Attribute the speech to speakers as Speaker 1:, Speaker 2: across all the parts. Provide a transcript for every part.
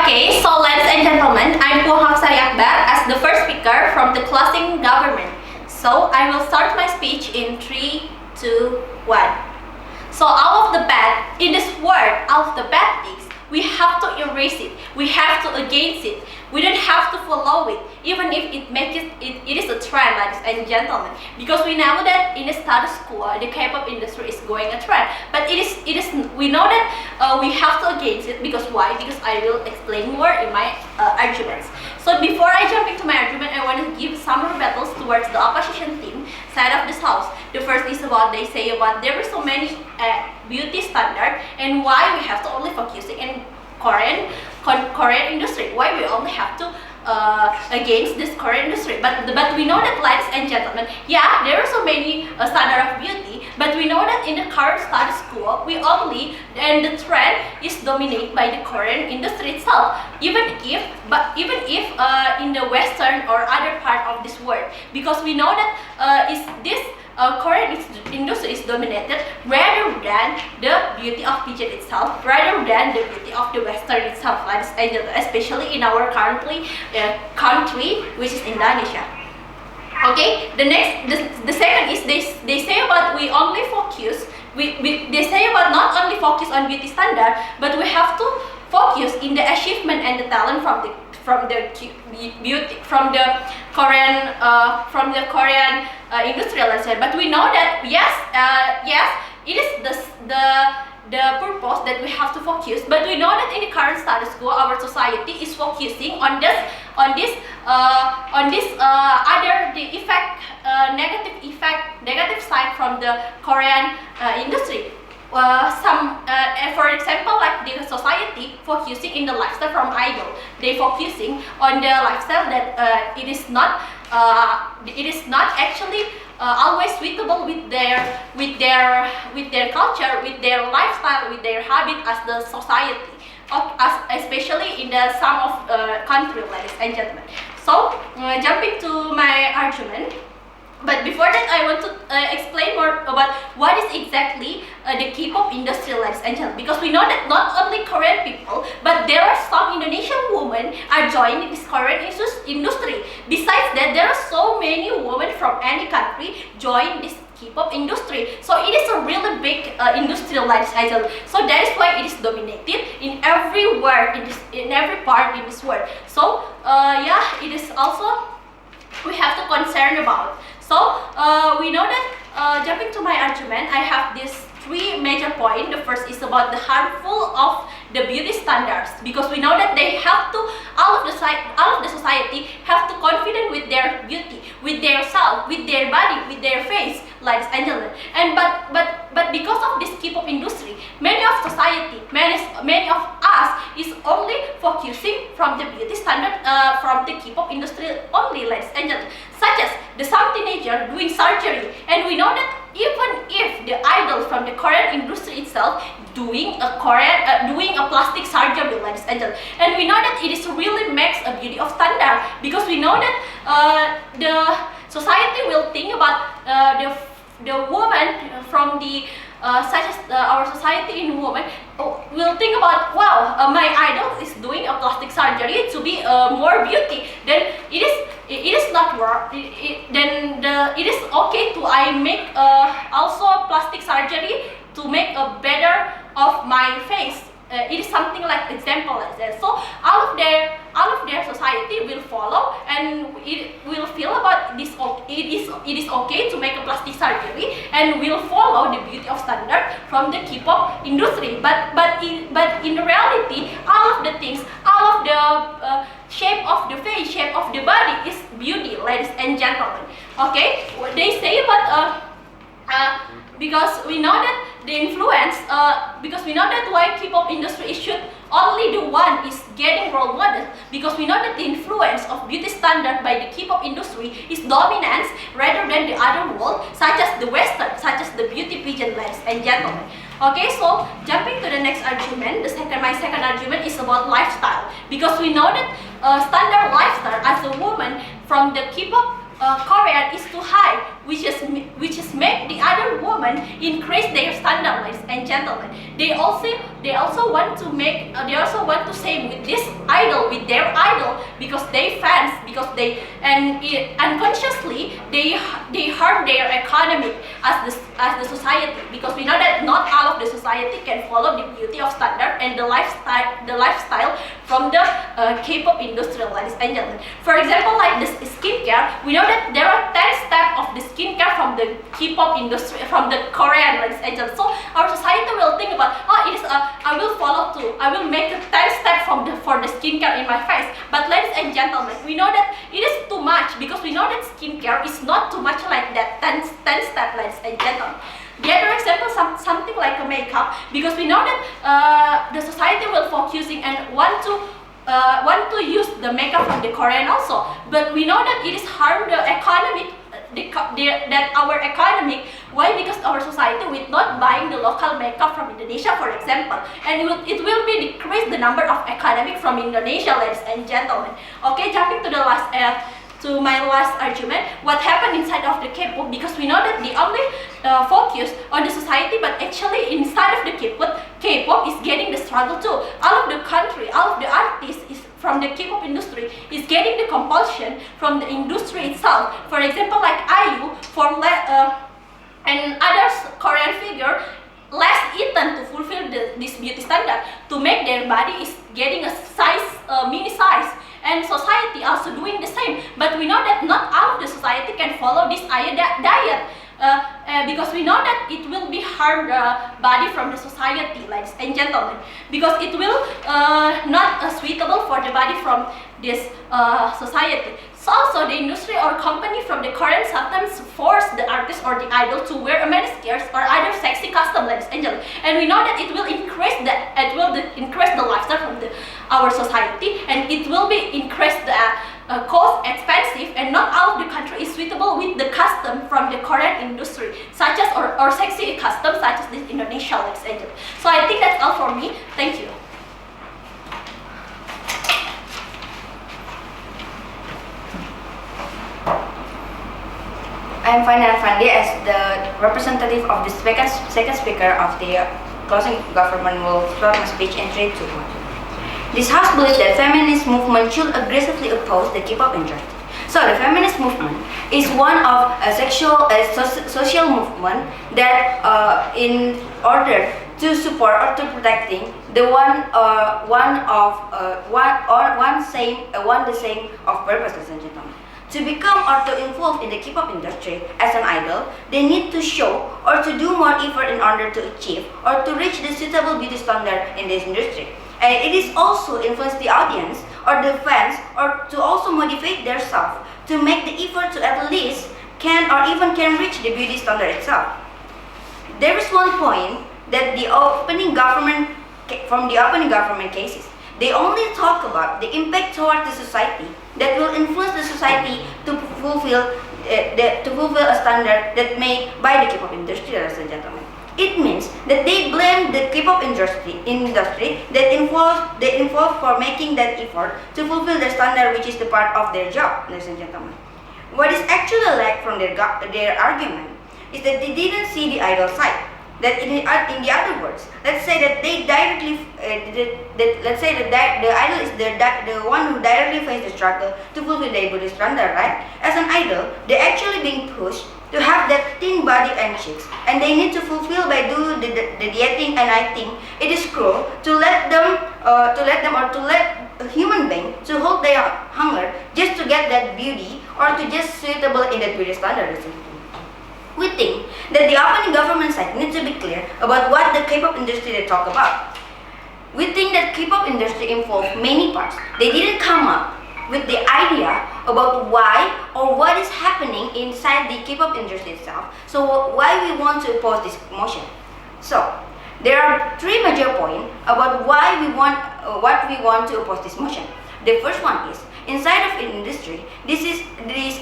Speaker 1: Okay, so ladies and gentlemen, I'm Puhafsari Akbar as the first speaker from the closing government. So I will start my speech in 3, 2, 1. So all of the bad in this world, all of the bad things, we have to erase it. We have to against it. We don't have to follow it, even if it is a trend, ladies and gentlemen. Because we know that in the status quo, the K-pop industry is going a trend. But we know that we have to against it. Because why? Because I will explain more in my arguments. So before I jump into my argument, I want to give some rebuttals towards the opposition team side of this house. The first is about they say about there are so many beauty standard and why we have to only focusing in Korean industry. Why we only have to against this Korean industry? But we know that, ladies and gentlemen, yeah, there are so many standard of beauty. But we know that in the current status quo, the trend is dominated by the Korean industry itself. Even if in the Western or other part of this world, because we know that Korean industry is dominated rather than the beauty of pigeon itself, rather than the beauty of the Western itself, especially in our country, which is Indonesia. Okay, the second is they say about we only focus. They say about not only focus on beauty standard, but we have to focus in the achievement and the talent from the Korean industrial sector. But we know that yes, it is the purpose that we have to focus. But we know that in the current status quo, our society is focusing on the negative side from the Korean industry. For example, like the society focusing in the lifestyle from idol, they focusing on the lifestyle that it is not actually always suitable with their culture, with their lifestyle, with their habit as the society, especially in the some of country, ladies and gentlemen. So jumping to my argument. But before that, I want to explain more about what is exactly the K-pop industry, ladies and gentlemen. Because we know that not only Korean people, but there are some Indonesian women are joining this Korean industry. Besides that, there are so many women from any country join this K-pop industry. So it is a really big industry, ladies and gentlemen. So that is why it is dominated in every world, in every part in this world. So yeah, it is also we have to concern about. So we know that jumping to my argument, I have these 3 major points. The first is about the harmful of the beauty standards, because we know that they have to all of the society have to confident with their beauty, with their self, with their body, with their face, ladies and gentlemen. And but because of this K-pop industry, many of us is only focusing from the beauty standard from the K-pop industry only, ladies and gentlemen, such as some teenager doing surgery. And we know that even if the idol from the Korean industry itself doing a plastic surgery, ladies and gentlemen, and we know that it is really makes a beauty of standard, because we know that the society will think about the woman from the such as our society in women will think about, wow, my idol is doing a plastic surgery to be more beauty. Then it is not work. It is okay to I make also plastic surgery to make a better of my face. It is something like example like that. So all of their society will follow, and it will feel about this. It is okay to make a plastic surgery, and will follow the beauty of standard from the K-pop industry. But in reality, all of the things, all of the shape of the face, shape of the body is beauty, ladies and gentlemen. Okay, they say about because we know that the influence, because we know that why K-pop industry should only the one is getting role model, because we know that the influence of beauty standard by the K-pop industry is dominance rather than the other world, such as the Western, such as the beauty pageant, ladies and gentlemen. Okay, so jumping to the next argument, my second argument is about lifestyle, because we know that standard lifestyle as a woman from the K-pop Korean is too high, which is make the other women increase their standard, ladies and gentlemen. They also want to say with this with their idol because they fans, because they unconsciously they harm their economy as the society, because we know that not all of the society can follow the beauty of standard and the lifestyle from the K-pop industry, ladies and gentlemen. For example, like this skincare, we know that there are 10 steps of the skincare from the K-pop industry, from the Korean, ladies and gentlemen. So our society will think about, oh, it is I will follow too. I will make a 10 step for the skincare in my face. But ladies and gentlemen, we know that it is too much, because we know that skincare is not too much like that 10 step, ladies and gentlemen. The other example, something like a makeup, because we know that the society will focusing and want to use the makeup from the Korean also, but we know that it is harm the economy, that our economy. Why? Because our society will not buying the local makeup from Indonesia, for example, and it will be decrease the number of economic from Indonesia, ladies and gentlemen. Okay, jumping to the last. To my last argument, what happened inside of the K-pop, because we know that they only focus on the society, but actually inside of the K-pop is getting the struggle too. All of the country, all of the artists is from the K-pop industry is getting the compulsion from the industry itself. For example, like IU and others Korean figure less eaten to fulfill this beauty standard, to make their body is getting a size, mini size. And society also doing the same, but we know that not all of the society can follow this diet, because we know that it will be harm the body from the society, ladies and gentlemen, because it will not suitable for the body from this society. So also the industry or company from the Korean sometimes force the artist or the idol to wear a miniskirts or other sexy custom, ladies and gentlemen, and we know that it will increase the lifestyle from our society, and it will be increase the cost expensive, and not all of the country is suitable with the custom from the Korean industry, such as or sexy custom such as this Indonesia, ladies and gentlemen. So I think that's all for me. Thank you.
Speaker 2: I am Fania Fandi as the representative of the second speaker of the closing government will start my speech in 3, 2, 1. This house believes that feminist movement should aggressively oppose the K-pop industry. So the feminist movement is one of a social movement that in order to support or to protecting the the same of purpose, ladies and gentlemen. To become or to involve in the K-pop industry as an idol, they need to show or to do more effort in order to achieve or to reach the suitable beauty standard in this industry. And it is also influence the audience or the fans or to also motivate themselves to make the effort to at least can or even can reach the beauty standard itself. There is one point that from the opening government cases, they only talk about the impact towards the society that will influence the society to fulfill a standard that made by the K-pop industry, ladies and gentlemen. It means that they blame the K-pop industry that involved for making that effort to fulfill the standard, which is the part of their job, ladies and gentlemen. What is actually lacked from their argument is that they didn't see the idol side. That in the other words, let's say that they directly, let's say that the idol is the one who directly faces the struggle to fulfill their body standard, right? As an idol, they're actually being pushed to have that thin body and cheeks, and they need to fulfill by doing the dieting. And I think it is cruel to let a human being to hold their hunger just to get that beauty or to just suitable in that beauty standard. We think that the opening government side needs to be clear about what the K-pop industry they talk about. We think that K-pop industry involves many parts. They didn't come up with the idea about why or what is happening inside the K-pop industry itself. So why we want to oppose this motion. So there are 3 major points about why we want to oppose this motion. The first one is, inside of industry, this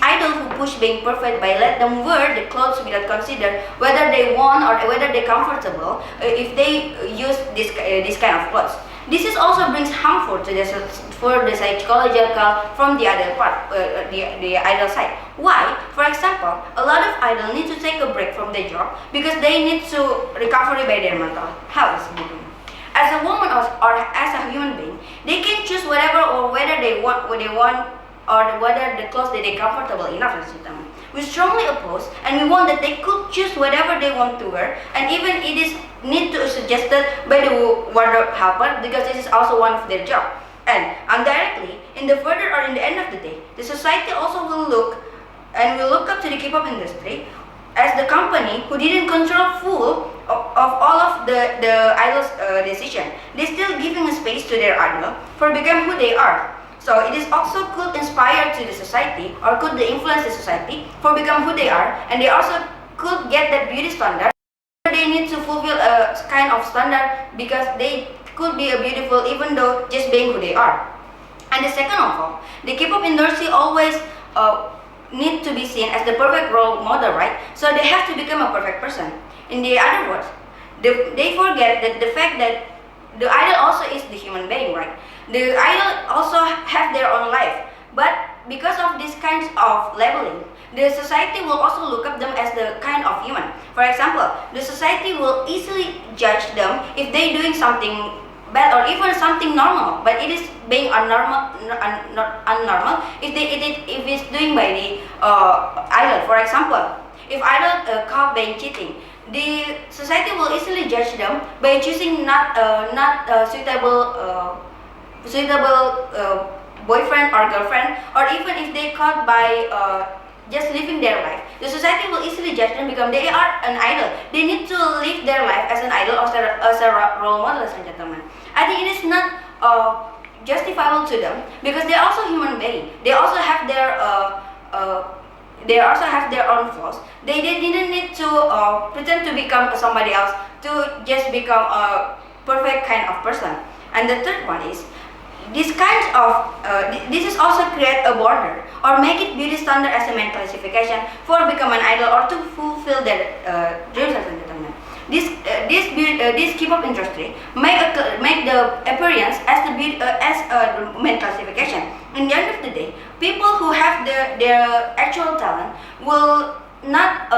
Speaker 2: idol who push being perfect by let them wear the clothes without consider whether they want or whether they're comfortable if they use this kind of clothes. This is also brings harmful to the psychological from the other part, the idol side. Why? For example, a lot of idols need to take a break from their job because they need to recover by their mental health. As a woman or as a human being, They can choose whatever or whether they want what they want or whether the clothes that they're comfortable enough, ladies and gentlemen. We strongly oppose and we want that they could choose whatever they want to wear, and even it is need to suggested by the wardrobe helper because this is also one of their job. And indirectly, in the further or in the end of the day, the society also will look up to the K-pop industry as the company who didn't control full of all of the idol's decision. They're still giving a space to their idol for become who they are. So it is also could inspire to the society or could influence the society for become who they are, and they also could get that beauty standard. They need to fulfill a kind of standard because they could be a beautiful even though just being who they are. And the second of all, the K-pop industry always need to be seen as the perfect role model, right? So they have to become a perfect person. In the other words, they forget that the fact that the idol also is the human being, right? The idol also have their own life, but because of these kinds of labeling, the society will also look at them as the kind of human. For example, the society will easily judge them if they doing something bad or even something normal, but it is being unnormal if it's doing by the idol. For example, if idol caught being cheating, the society will easily judge them by choosing not suitable boyfriend or girlfriend, or even if they caught by just living their life, the society will easily judge them because they are an idol. They need to live their life as an idol or as a role model, ladies and gentlemen. I think it is not justifiable to them because they are also human beings. They also have their own flaws. They didn't need to pretend to become somebody else to just become a perfect kind of person. And the third one is this is also create a border or make it beauty standard as a main classification for become an idol or to fulfill their dreams, as and gentlemen. This K-pop industry make the appearance as the main classification. In the end of the day, people who have their actual talent will not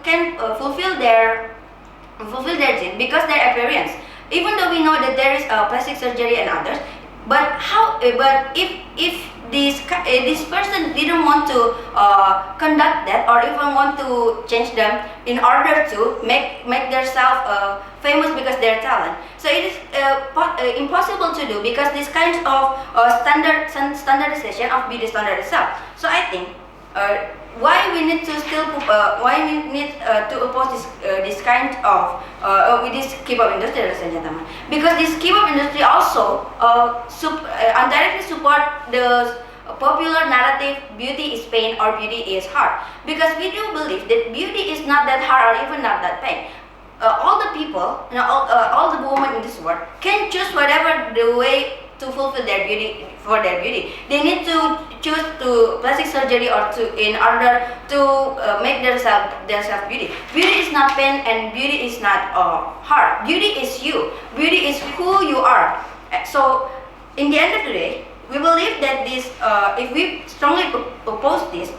Speaker 2: can fulfill their dream because their appearance. Even though we know that there is plastic surgery and others, but if this person didn't want to conduct that or even want to change them in order to make themselves famous because their talent, so it is impossible to do because this kind of standardization of beauty standard itself. So I think why we need to oppose this kind of with this K-pop industry, ladies and gentlemen, because this K-pop industry also indirectly support the popular narrative beauty is pain or beauty is hard, because we do believe that beauty is not that hard or even not that pain. All the people, all the women in this world can choose whatever the way to fulfill their beauty. For their beauty, they need to choose to plastic surgery or in order to make themselves beauty. Beauty is not pain and beauty is not hard. Beauty is you. Beauty is who you are. So, in the end of the day, we believe that this, if we strongly oppose this,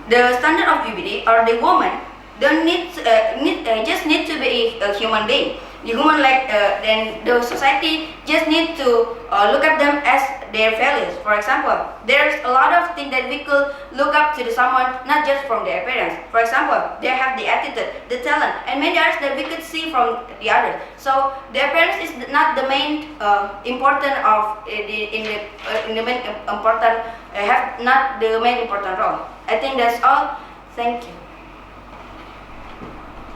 Speaker 2: the standard of beauty or the woman don't just need to be a human being. The human then the society just need to look at them as their values. For example, there's a lot of things that we could look up to someone not just from their appearance. For example, they have the attitude, the talent, and many others that we could see from the others. So the appearance is not the main important of in the main important have not the main important role. I think that's all. Thank you.